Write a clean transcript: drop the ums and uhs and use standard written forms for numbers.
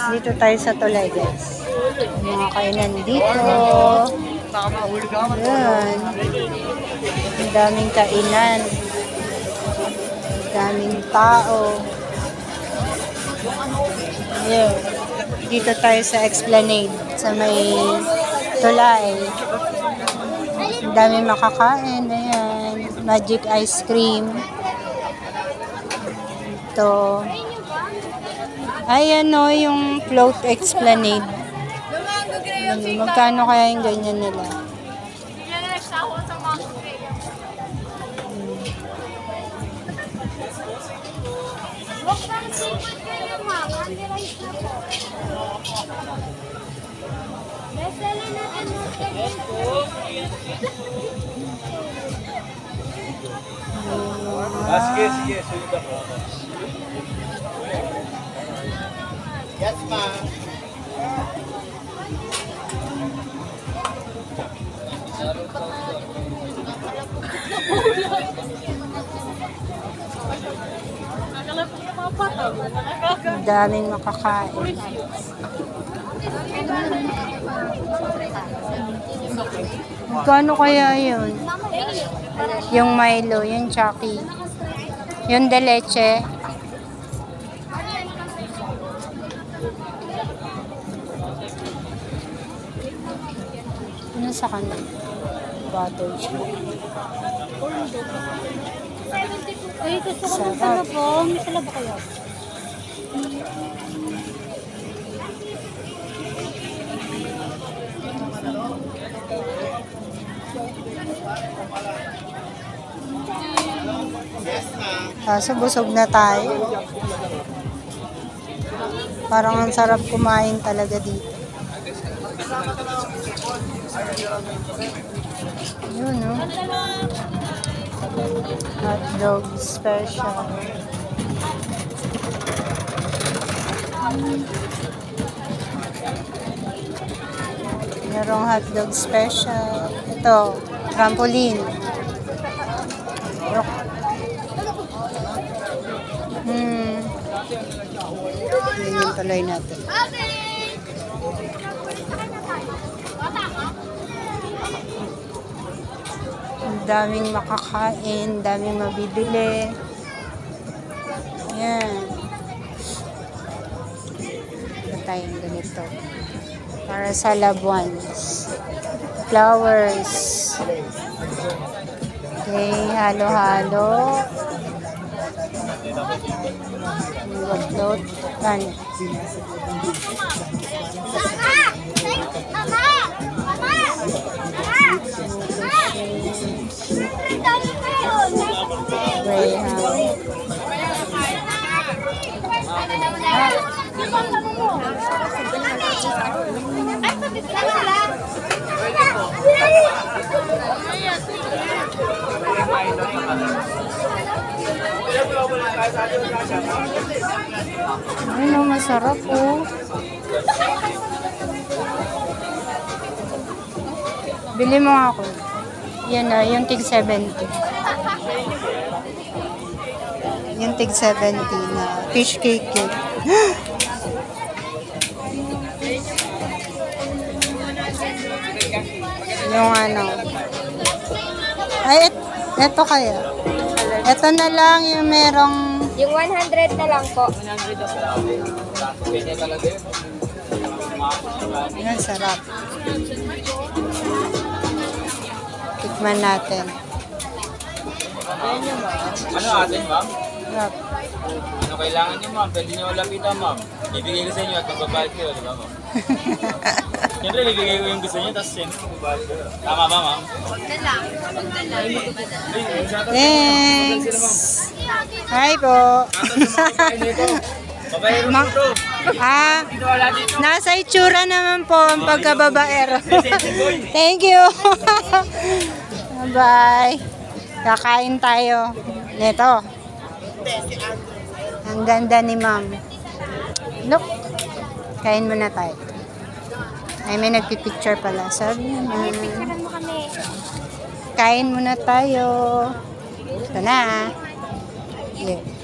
Dito tayo sa tulay, guys. Mga kainan dito. Ayan. Ang daming kainan. Ang daming tao. Ayan. Dito tayo sa Esplanade. Sa may tulay. Ang daming makakain. Ayan. Magic ice cream. Ito. Ayan o, yung float Esplanade. Magkano kaya yung ganyan nila? Sige. Yes, ma'am. Ang daming makakain. Magkano kaya yun? Yung Milo, yung Chucky. Yung de leche. Ano sa kanila? Butter shake. Ay, gusto ko ng salabong. May salabong kayo? Kaso busog na tayo. Parang ang sarap kumain talaga dito. Yun, no? Hotdog special. Merong hotdog special. Ito, trampoline. Yan yung tuloy natin. Ang daming makakain, daming mabibili. Yan. Ito tayong ganito. Para sa loved ones. Flowers. Okay, halo-halo. Float. Ano? Ano, masarap oh. Bili mo ako. Yan na, yung tig 70. Yung tig 70 na fish cake yun. Yung ano. Ay, eto kaya. Eto na lang yung merong... Yung 100 na lang po. Yan, sarap. Tikman natin. Ano atin, ma'am? Sarap. Ano kailangan niyo, ma'am? Pwede niyo lapitan, ma'am. Bibigay ko sa inyo at magbabayad kayo, di ba, ma'am? Siyempre, bibigay ko yung gusto niyo, tapos siyempre, magbabayad kayo. Tama ba, ma'am? Thanks. Hi po. Babayero mo ito. Nasa itsura naman po ang pagkababaero. Thank you. Bye. Kakain tayo. Neto. Ang ganda ni ma'am. Look. Kain muna tayo. Ay, may nagpipicture pala. Sabi naman. Kain muna tayo. Ito na. Yeah.